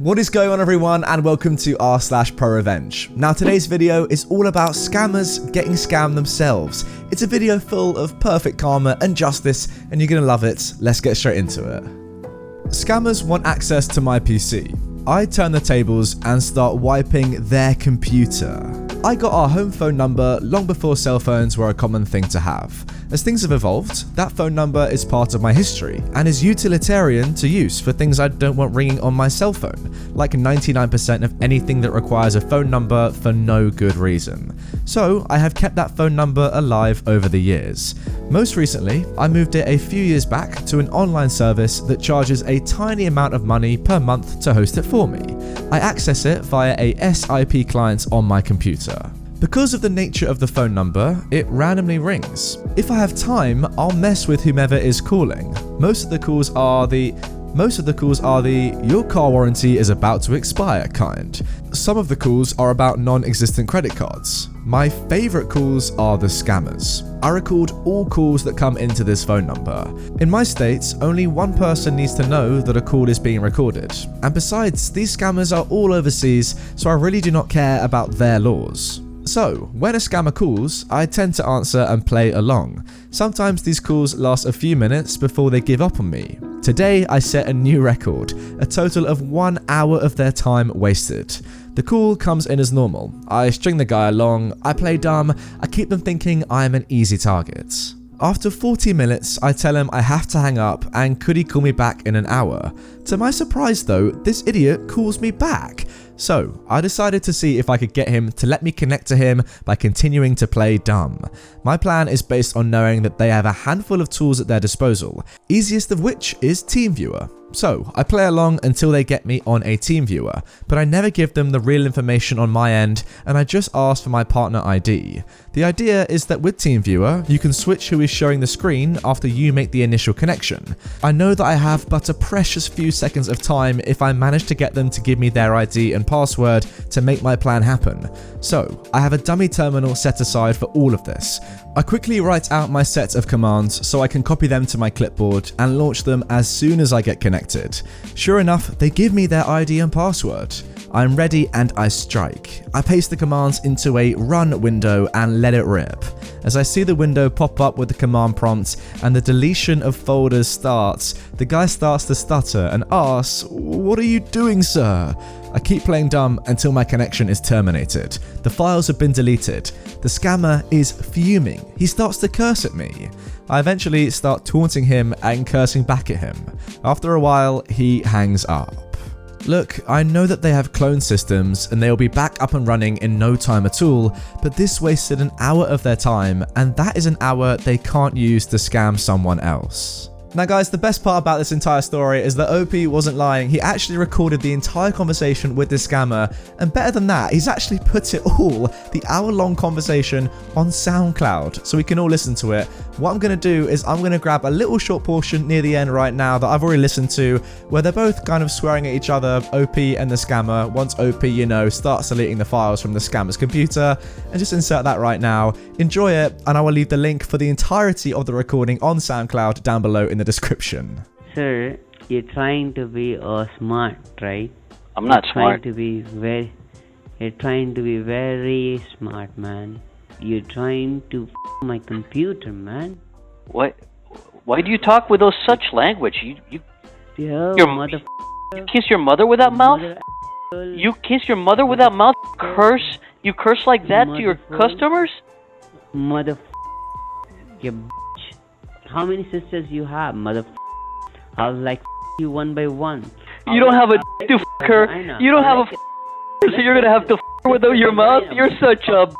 What is going on, everyone, and welcome to r/ProRevenge. Now, today's video is all about scammers getting scammed themselves. It's a video full of perfect karma and justice, and you're gonna love it. Let's get straight into it. Scammers want access to my PC. I turn the tables and start wiping their computer. I got our home phone number long before cell phones were a common thing to have. As things have evolved, that phone number is part of my history and is utilitarian to use for things I don't want ringing on my cell phone, like 99% of anything that requires a phone number for no good reason. So I have kept that phone number alive over the years. Most recently, I moved it a few years back to an online service that charges a tiny amount of money per month to host it for me. I access it via a SIP client on my computer. Because of the nature of the phone number, it randomly rings. If I have time, I'll mess with whomever is calling. Most of the calls are the "your car warranty is about to expire" kind. Some of the calls are about non-existent credit cards. My favorite calls are the scammers. I record all calls that come into this phone number. In my state, only one person needs to know that a call is being recorded. And besides, these scammers are all overseas, so I really do not care about their laws. So, when a scammer calls, I tend to answer and play along. Sometimes these calls last a few minutes before they give up on me. Today, I set a new record, a total of 1 hour of their time wasted. The call comes in as normal. I string the guy along, I play dumb, I keep them thinking I am an easy target. After 40 minutes, I tell him I have to hang up and could he call me back in an hour. To my surprise though, this idiot calls me back. So, I decided to see if I could get him to let me connect to him by continuing to play dumb. My plan is based on knowing that they have a handful of tools at their disposal, easiest of which is TeamViewer. So, I play along until they get me on a TeamViewer, but I never give them the real information on my end, and I just ask for my partner ID. The idea is that with TeamViewer, you can switch who is showing the screen after you make the initial connection. I know that I have but a precious few seconds of time if I manage to get them to give me their ID and password to make my plan happen. So, I have a dummy terminal set aside for all of this. I quickly write out my set of commands so I can copy them to my clipboard and launch them as soon as I get connected. Sure enough, they give me their ID and password. I'm ready and I strike. I paste the commands into a run window and let it rip. As I see the window pop up with the command prompt and the deletion of folders starts, the guy starts to stutter and asks, "What are you doing, sir?" I keep playing dumb until my connection is terminated. The files have been deleted. The scammer is fuming. He starts to curse at me. I eventually start taunting him and cursing back at him. After a while, he hangs up. Look, I know that they have clone systems and they'll be back up and running in no time at all, but this wasted an hour of their time, and that is an hour they can't use to scam someone else. Now guys, the best part about this entire story is that OP wasn't lying. He actually recorded the entire conversation with this scammer, and better than that, he's actually put it all, the hour-long conversation, on SoundCloud, so we can all listen to it. What I'm going to do is I'm going to grab a little short portion near the end right now that I've already listened to, where they're both kind of swearing at each other, OP and the scammer, once OP, starts deleting the files from the scammer's computer, and just insert that right now. Enjoy it, and I will leave the link for the entirety of the recording on SoundCloud down below in the description. Sir, you're trying to be smart, right? I'm not smart. You're trying to be very smart, man. You're trying to my computer, man. What? Why do you talk with such language? You kiss your mother with that mouth? You kiss your mother with that mouth? You curse like that to your customers? You bitch. How many sisters you have, mother? I'll you one by one. You don't have a to f her. You don't have a so you're gonna have to f with your mouth? You're such a.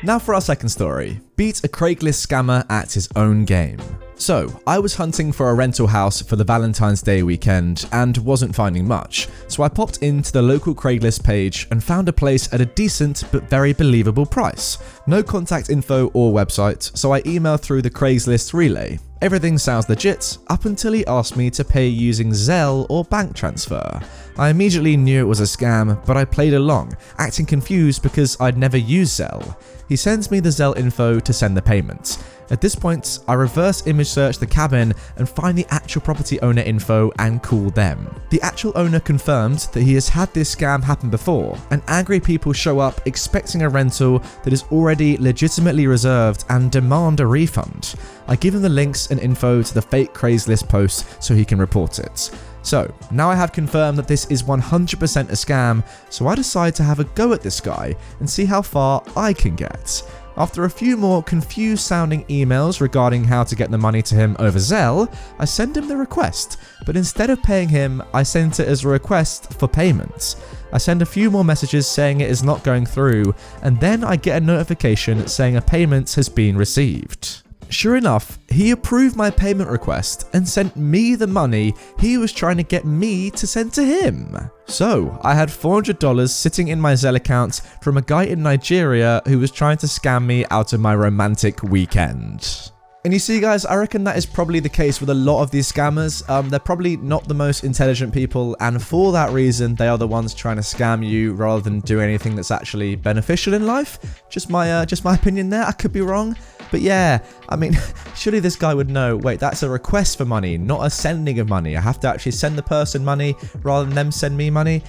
Now for our second story. Beat a Craigslist scammer at his own game. So, I was hunting for a rental house for the Valentine's Day weekend and wasn't finding much, so I popped into the local Craigslist page and found a place at a decent but very believable price. No contact info or website, so I emailed through the Craigslist relay. Everything sounds legit, up until he asked me to pay using Zelle or bank transfer. I immediately knew it was a scam, but I played along, acting confused because I'd never used Zelle. He sends me the Zelle info to send the payment. At this point, I reverse image search the cabin and find the actual property owner info and call them. The actual owner confirmed confirmed that he has had this scam happen before, and angry people show up expecting a rental that is already legitimately reserved and demand a refund. I give him the links and info to the fake Craigslist post so he can report it. So, now I have confirmed that this is 100% a scam, so I decide to have a go at this guy and see how far I can get. After a few more confused sounding emails regarding how to get the money to him over Zelle, I send him the request, but instead of paying him, I sent it as a request for payment. I send a few more messages saying it is not going through, and then I get a notification saying a payment has been received. Sure enough, he approved my payment request and sent me the money he was trying to get me to send to him. So, I had $400 sitting in my Zelle account from a guy in Nigeria who was trying to scam me out of my romantic weekend. And you see guys, I reckon that is probably the case with a lot of these scammers. They're probably not the most intelligent people, and for that reason they are the ones trying to scam you rather than do anything that's actually beneficial in life. Just my opinion there, I could be wrong. But yeah, I mean, surely this guy would know, wait, that's a request for money, not a sending of money. I have to actually send the person money rather than them send me money.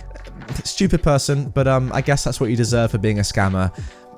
Stupid person, but I guess that's what you deserve for being a scammer.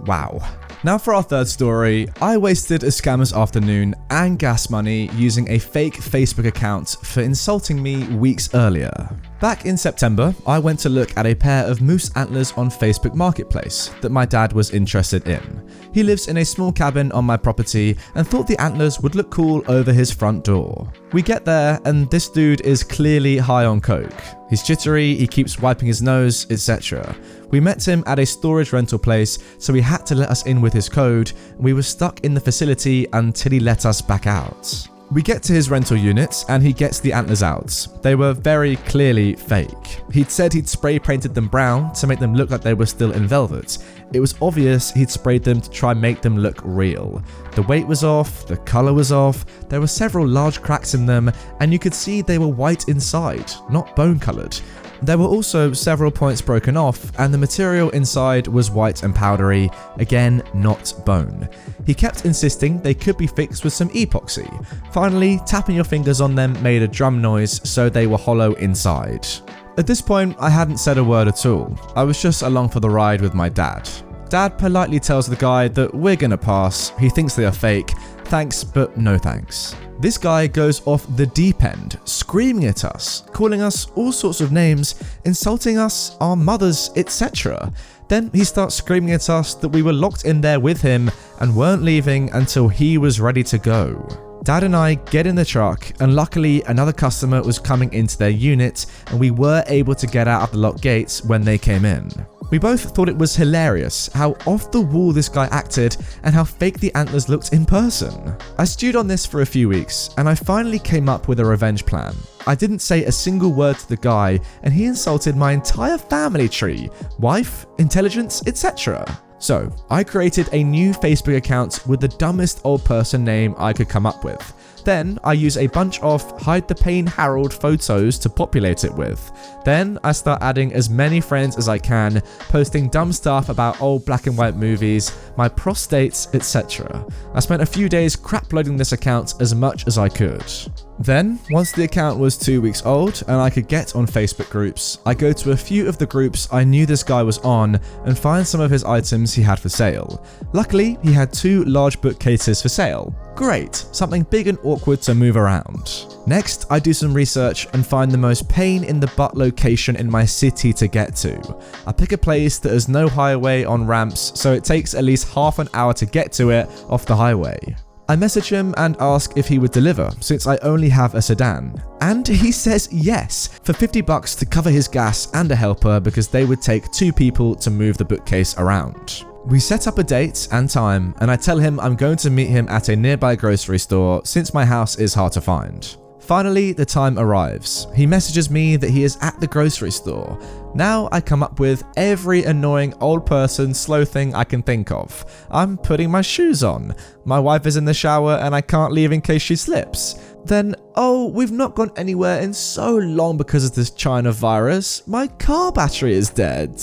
Wow. Now for our third story, I wasted a scammer's afternoon and gas money using a fake Facebook account for insulting me weeks earlier. Back in September, I went to look at a pair of moose antlers on Facebook Marketplace that my dad was interested in. He lives in a small cabin on my property and thought the antlers would look cool over his front door. We get there and this dude is clearly high on coke. He's jittery, he keeps wiping his nose, etc. We met him at a storage rental place, so he had to let us in with his code, and we were stuck in the facility until he let us back out. We get to his rental unit and he gets the antlers out. They were very clearly fake. He'd said he'd spray painted them brown to make them look like they were still in velvet. It was obvious he'd sprayed them to try and make them look real. The weight was off, the colour was off, there were several large cracks in them, and you could see they were white inside, not bone coloured. There were also several points broken off, and the material inside was white and powdery, again not bone. He kept insisting they could be fixed with some epoxy. Finally, tapping your fingers on them made a drum noise, so they were hollow inside. At this point, I hadn't said a word at all. I was just along for the ride with my dad. Dad politely tells the guy that we're gonna pass, he thinks they are fake, thanks but no thanks. This guy goes off the deep end, screaming at us, calling us all sorts of names, insulting us, our mothers, etc. Then he starts screaming at us that we were locked in there with him and weren't leaving until he was ready to go. Dad and I get in the truck, and luckily another customer was coming into their unit and we were able to get out of the locked gates when they came in. We both thought it was hilarious how off the wall this guy acted and how fake the antlers looked in person. I stewed on this for a few weeks and I finally came up with a revenge plan. I didn't say a single word to the guy and he insulted my entire family tree, wife, intelligence, etc. So, I created a new Facebook account with the dumbest old person name I could come up with. Then, I use a bunch of Hide the Pain Harold photos to populate it with. Then, I start adding as many friends as I can, posting dumb stuff about old black and white movies, my prostates, etc. I spent a few days crap-loading this account as much as I could. Then, once the account was 2 weeks old and I could get on Facebook groups, I go to a few of the groups I knew this guy was on and find some of his items he had for sale. Luckily, he had 2 large bookcases for sale. Great, something big and awkward to move around. Next, I do some research and find the most pain in the butt location in my city to get to. I pick a place that has no highway on ramps, so it takes at least half an hour to get to it off the highway. I message him and ask if he would deliver, since I only have a sedan. And he says yes, for $50 to cover his gas and a helper because they would take 2 people to move the bookcase around. We set up a date and time, and I tell him I'm going to meet him at a nearby grocery store since my house is hard to find. Finally, the time arrives. He messages me that he is at the grocery store. Now I come up with every annoying old person slow thing I can think of. I'm putting my shoes on. My wife is in the shower and I can't leave in case she slips. Then, oh, we've not gone anywhere in so long because of this China virus. My car battery is dead.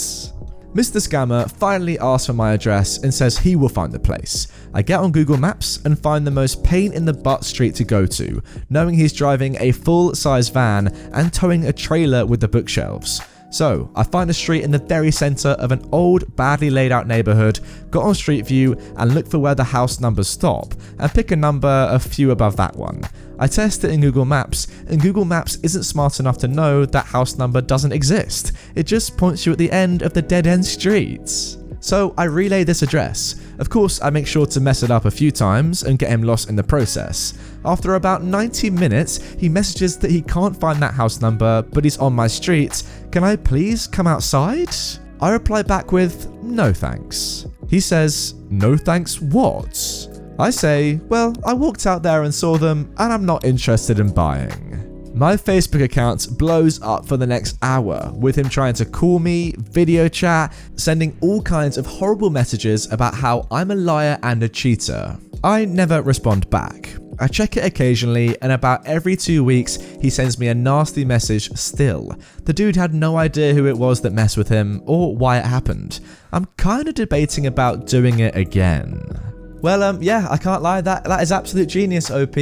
Mr. Scammer finally asks for my address and says he will find the place. I get on Google Maps and find the most pain in the butt street to go to, knowing he's driving a full-size van and towing a trailer with the bookshelves. So I find a street in the very center of an old, badly laid out neighborhood, got on Street View and look for where the house numbers stop, and pick a number a few above that one. I test it in Google Maps, and Google Maps isn't smart enough to know that house number doesn't exist. It just points you at the end of the dead-end streets. So I relay this address. Of course, I make sure to mess it up a few times and get him lost in the process. After about 90 minutes, he messages that he can't find that house number, but he's on my street. Can I please come outside? I reply back with, no thanks. He says, no thanks what? I say, well, I walked out there and saw them, and I'm not interested in buying. My Facebook account blows up for the next hour, with him trying to call me, video chat, sending all kinds of horrible messages about how I'm a liar and a cheater. I never respond back. I check it occasionally, and about every 2 weeks, he sends me a nasty message still. The dude had no idea who it was that messed with him, or why it happened. I'm kinda debating about doing it again. Well, yeah, I can't lie, that is absolute genius, OP.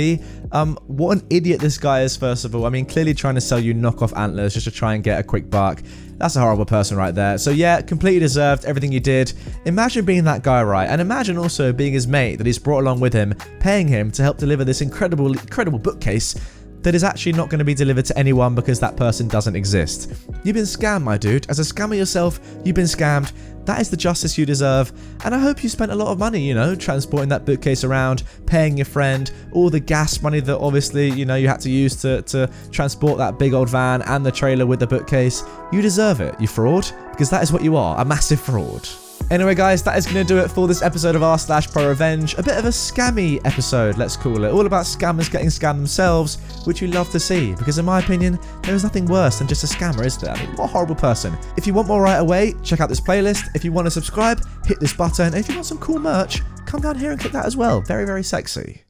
What an idiot this guy is, first of all. I mean, clearly trying to sell you knockoff antlers just to try and get a quick buck. That's a horrible person right there. So yeah, completely deserved everything you did. Imagine being that guy, right? And imagine also being his mate that he's brought along with him, paying him to help deliver this incredible bookcase that is actually not going to be delivered to anyone because that person doesn't exist. You've been scammed, my dude. As a scammer yourself, you've been scammed. That is the justice you deserve, and I hope you spent a lot of money, you know, transporting that bookcase around, paying your friend, all the gas money that obviously, you know, you had to use to transport that big old van and the trailer with the bookcase. You deserve it, you fraud, because that is what you are, a massive fraud. Anyway guys, that is going to do it for this episode of r/ProRevenge. A bit of a scammy episode, let's call it. All about scammers getting scammed themselves, which you love to see, because in my opinion, there is nothing worse than just a scammer, is there? I mean, what a horrible person. If you want more right away, check out this playlist. If you want to subscribe, hit this button. And if you want some cool merch, come down here and click that as well. Very, very sexy.